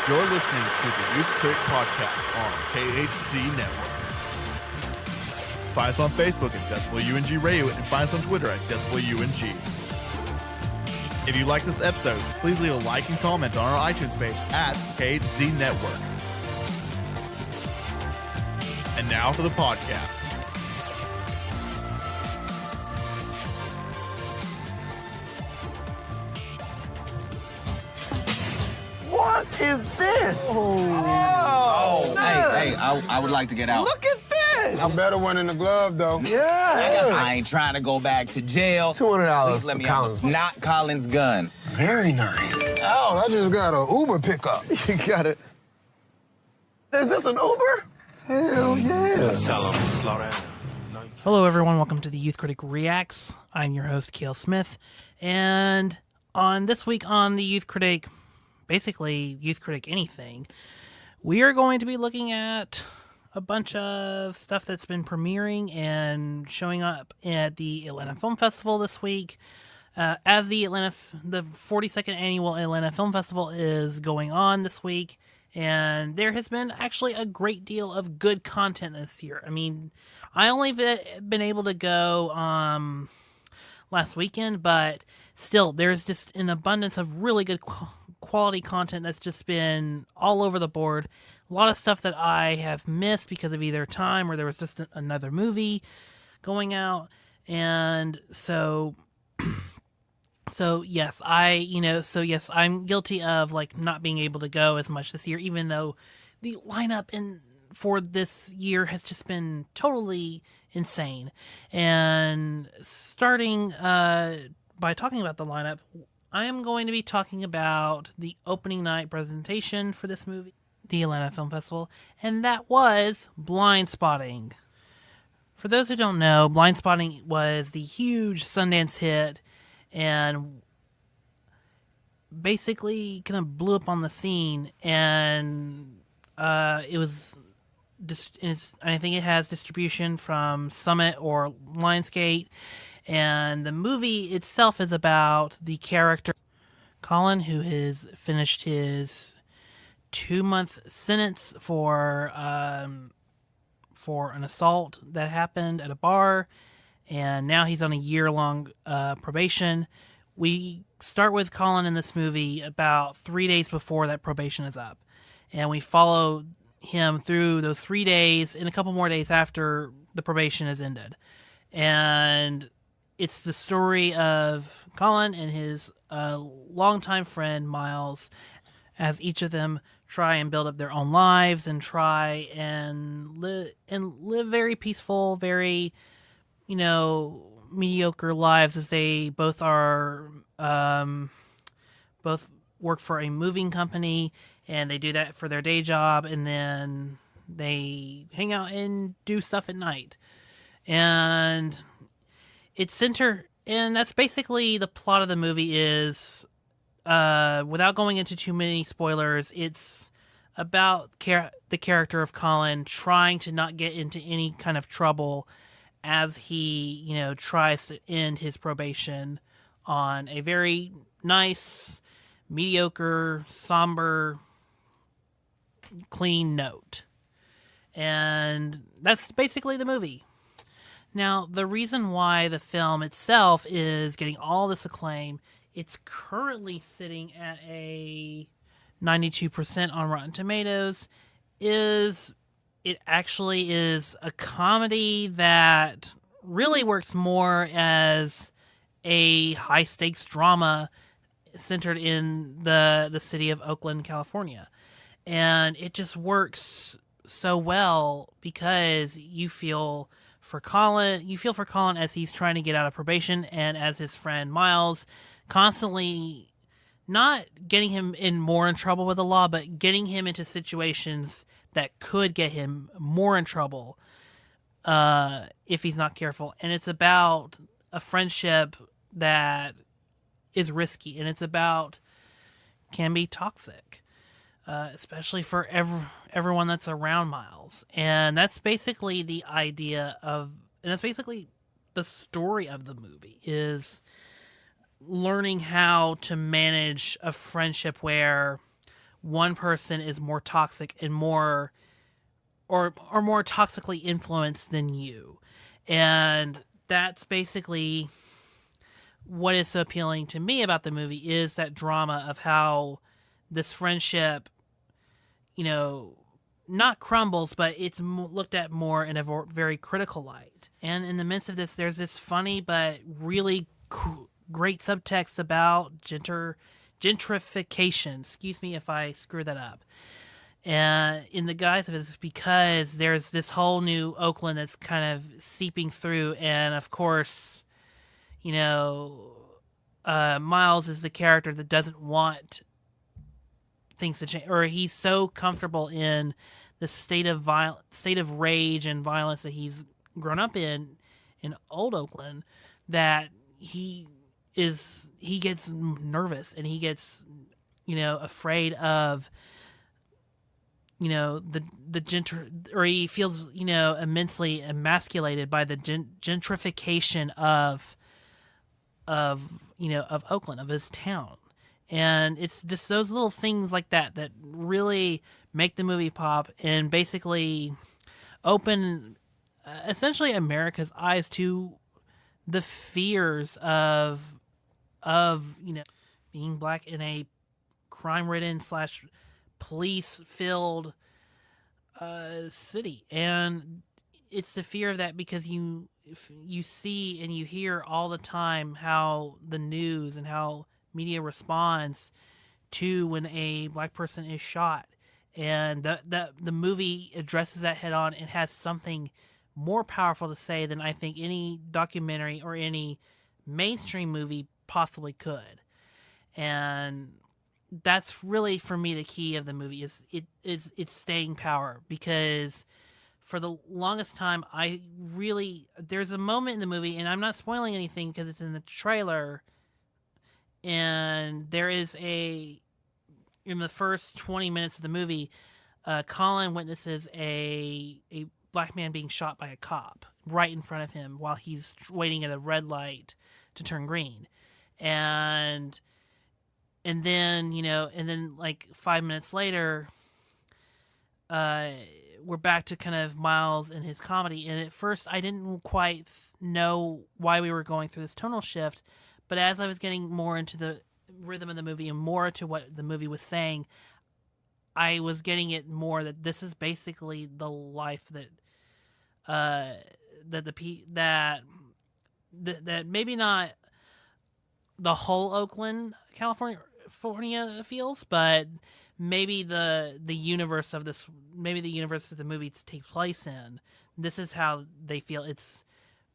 You're listening to the Youth Critic podcast on KHZ Network. Find us on Facebook at DecibelUNG Radio and find us on Twitter at DecibelUNG. If you like this episode, please leave a like and comment on our iTunes page at KHZ Network. And now for the podcast. What is this? Oh, hey, I would like to get out. Look at this. A better one in the glove, though. Yeah. I ain't trying to go back to jail. $200 Please let for me Collins. out. Not Collins' gun. Very nice. Oh, I just got an Uber pickup. You got it. Is this an Uber? Hell yeah. Tell them slow down. Hello, everyone. Welcome to the Youth Critic Reacts. I'm your host, Kale Smith. And on this week on the Youth Critic, basically Youth Critic anything, we are going to be looking at a bunch of stuff that's been premiering and showing up at the Atlanta Film Festival this week. As the 42nd annual Atlanta Film Festival is going on this week, and there has been actually a great deal of good content this year. I mean, I only been able to go last weekend, but still, there's just an abundance of really good quality content that's just been all over the board. A lot of stuff that I have missed because of either time or there was just another movie going out, and so yes, I'm guilty of not being able to go as much this year, even though the lineup for this year has just been totally insane. And starting by talking about the lineup, I am going to be talking about the opening night presentation for this movie, the Atlanta Film Festival, and that was Blindspotting. For those who don't know, Blindspotting was the huge Sundance hit and basically kind of blew up on the scene, and it was I think it has distribution from Summit or Lionsgate, and the movie itself is about the character Colin, who has finished his 2-month sentence for an assault that happened at a bar, and now he's on a year-long probation. We start with Colin in this movie about 3 days before that probation is up, and we follow him through those 3 days and a couple more days after the probation has ended. And it's the story of Colin and his longtime friend Miles, as each of them try and build up their own lives and try and live very peaceful, very mediocre lives, as they both are both work for a moving company, and they do that for their day job, and then they hang out and do stuff at night. And and that's basically the plot of the movie is, without going into too many spoilers, it's about the character of Colin trying to not get into any kind of trouble as he, tries to end his probation on a very nice, mediocre, somber, clean note. And that's basically the movie. Now, the reason why the film itself is getting all this acclaim, it's currently sitting at a 92% on Rotten Tomatoes, is it actually is a comedy that really works more as a high-stakes drama centered in the city of Oakland, California. And it just works so well because you feel for Colin as he's trying to get out of probation, and as his friend Miles constantly not getting him more in trouble with the law, but getting him into situations that could get him more in trouble if he's not careful. And it's about a friendship that is risky, and can be toxic, especially for everyone that's around Miles. And that's basically the idea of, and that's basically the story of the movie, is learning how to manage a friendship where one person is more toxic and more or more toxically influenced than you. And that's basically what is so appealing to me about the movie, is that drama of how this friendship, not crumbles, but it's looked at more in a very critical light. And in the midst of this, there's this funny but really great subtext about gentrification. Excuse me if I screw that up. And in the guise of it, it's because there's this whole new Oakland that's kind of seeping through. And of course, Miles is the character that doesn't want things to change, or he's so comfortable in the state of rage and violence that he's grown up in old Oakland, that he gets nervous and he gets afraid of or he feels immensely emasculated by the gentrification of Oakland, of his town. And it's just those little things like that that really make the movie pop and basically open essentially America's eyes to the fears of being black in a crime-ridden / police-filled city. And it's the fear of that because you see and you hear all the time how the news and how media responds to when a black person is shot, and the movie addresses that head on and has something more powerful to say than I think any documentary or any mainstream movie possibly could. And that's really, for me, the key of the movie is its staying power, because for the longest time there's a moment in the movie, and I'm not spoiling anything because it's in the trailer, and there is in the first 20 minutes of the movie, Colin witnesses a black man being shot by a cop right in front of him while he's waiting at a red light to turn green. And then like 5 minutes later, we're back to kind of Miles and his comedy. And at first I didn't quite know why we were going through this tonal shift, but as I was getting more into the rhythm of the movie and more to what the movie was saying, I was getting it more that this is basically the life that maybe not the whole Oakland, California feels, but maybe the universe of this, maybe the universe that the movie takes place in. This is how they feel.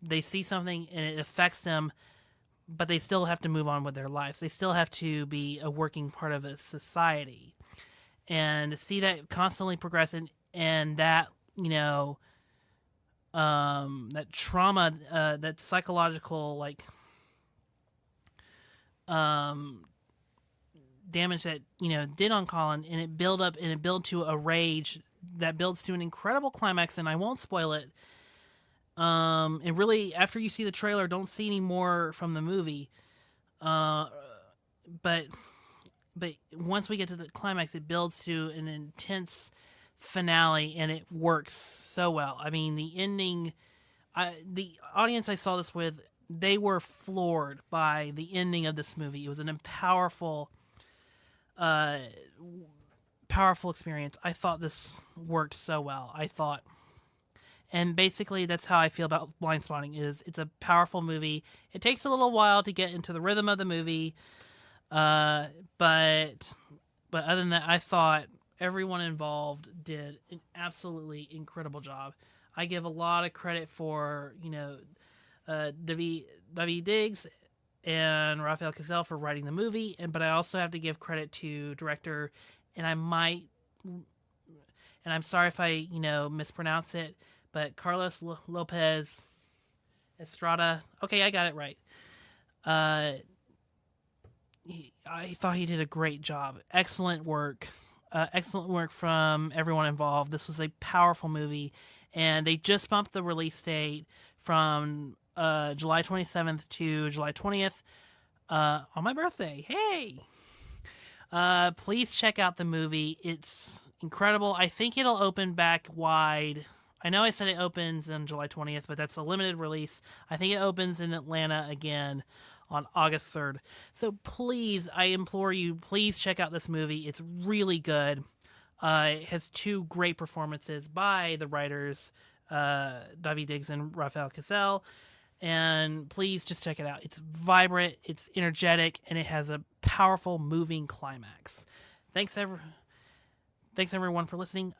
They see something and it affects them, but they still have to move on with their lives. They still have to be a working part of a society, and to see that constantly progress and that that trauma, that psychological damage that did on Colin, and it build up and it build to a rage that builds to an incredible climax, and I won't spoil it. And really, after you see the trailer, don't see any more from the movie. But once we get to the climax, it builds to an intense finale, and it works so well. I mean, the ending, the audience I saw this with, they were floored by the ending of this movie. It was an powerful experience. I thought this worked so well. And basically that's how I feel about Blindspotting. It's a powerful movie. It takes a little while to get into the rhythm of the movie, but other than that, I thought everyone involved did an absolutely incredible job. I give a lot of credit for W. Diggs and Raphael Cazell for writing the movie, but I also have to give credit to director, and I'm sorry if I mispronounce it, but Carlos Lopez Estrada. Okay, I got it right. I thought he did a great job. Excellent work from everyone involved. This was a powerful movie, and they just bumped the release date from July 27th to July 20th on my birthday. Hey! Please check out the movie. It's incredible. I think it'll open back wide. I know I said it opens on July 20th, but that's a limited release. I think it opens in Atlanta again on August 3rd. So please, I implore you, please check out this movie. It's really good. It has two great performances by the writers, Daveed Diggs and Raphael Cassell. And please just check it out. It's vibrant, it's energetic, and it has a powerful, moving climax. Thanks everyone for listening.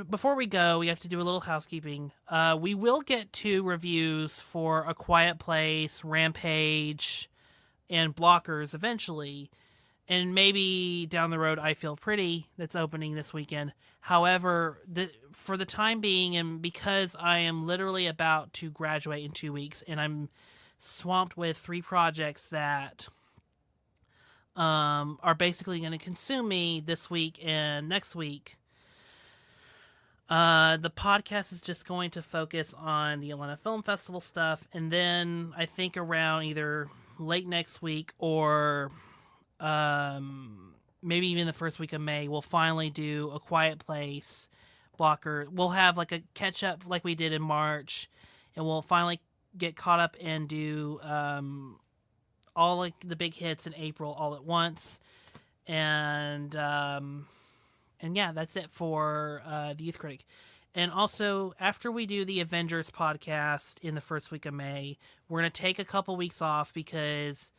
Before we go, we have to do a little housekeeping. We will get to reviews for A Quiet Place, Rampage, and Blockers eventually. And maybe down the road, I Feel Pretty, that's opening this weekend. However, for the time being, and because I am literally about to graduate in 2 weeks, and I'm swamped with 3 projects that are basically going to consume me this week and next week, the podcast is just going to focus on the Atlanta Film Festival stuff. And then I think around either late next week or maybe even the first week of May, we'll finally do A Quiet Place, Blocker. We'll have like a catch up like we did in March, and we'll finally get caught up and do all like the big hits in April all at once. And yeah, that's it for the Youth Critic. And also, after we do the Avengers podcast in the first week of May, we're going to take a couple weeks off because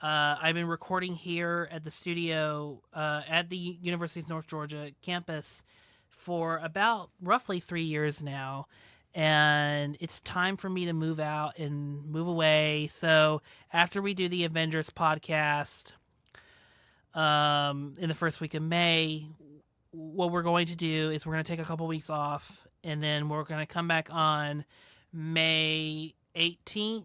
I've been recording here at the studio at the University of North Georgia campus for about roughly 3 years now. And it's time for me to move out and move away. So after we do the Avengers podcast in the first week of May, what we're going to do is we're going to take a couple weeks off, and then we're going to come back on May 18th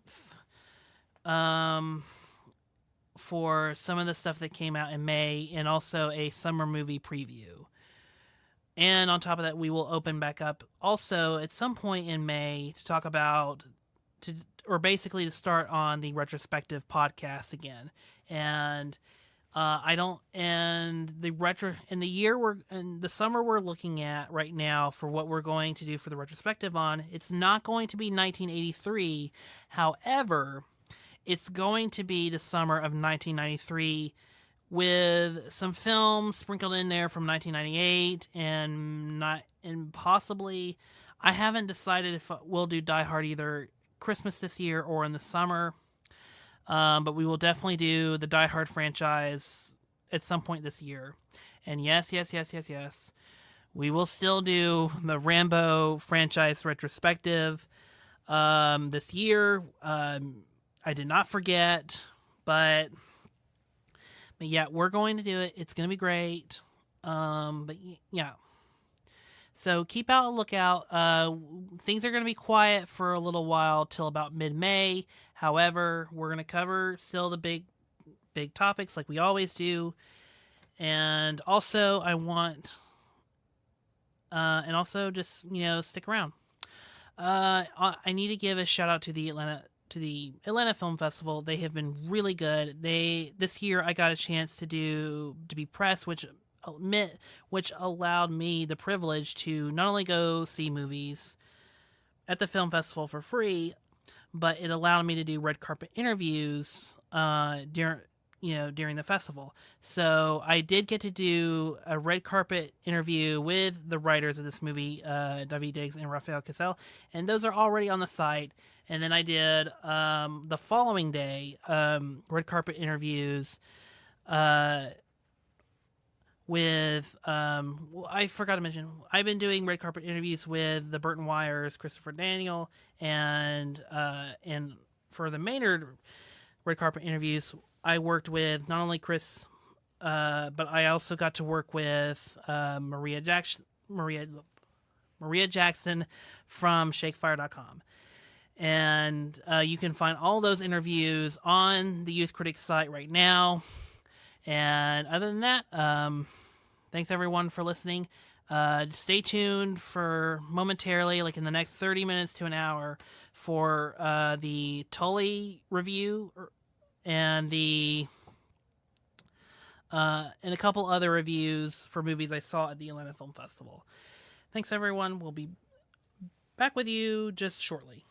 for some of the stuff that came out in May, and also a summer movie preview. And on top of that, we will open back up also at some point in May to talk about, basically to start on the Retrospective podcast again. And the summer we're looking at right now for what we're going to do for the Retrospective on, it's not going to be 1983. However, it's going to be the summer of 1993 with some films sprinkled in there from 1998 and possibly, I haven't decided if we'll do Die Hard either Christmas this year or in the summer. But we will definitely do the Die Hard franchise at some point this year. And yes, we will still do the Rambo franchise retrospective this year. I did not forget, but yeah, we're going to do it. It's going to be great. But yeah. So keep out a lookout. Things are going to be quiet for a little while till about mid-May. However, we're going to cover still the big topics like we always do. And also, just, stick around. I need to give a shout out to the Atlanta Film Festival. They have been really good. This year I got a chance to be press, which allowed me the privilege to not only go see movies at the film festival for free, but it allowed me to do red carpet interviews during the festival. So I did get to do a red carpet interview with the writers of this movie, Daveed Diggs and Raphael Cassell, and those are already on the site. And then I did the following day red carpet interviews with I forgot to mention, I've been doing red carpet interviews with the Burton Wires, Christopher Daniel, and for the Maynard red carpet interviews, I worked with not only Chris, but I also got to work with Maria Jackson from ShakeFire.com. And you can find all those interviews on the Youth Critic site right now. And other than that, thanks everyone for listening. Stay tuned for momentarily, like in the next 30 minutes to an hour, for the Tully review and the and a couple other reviews for movies I saw at the Atlanta Film Festival. Thanks, everyone. We'll be back with you just shortly.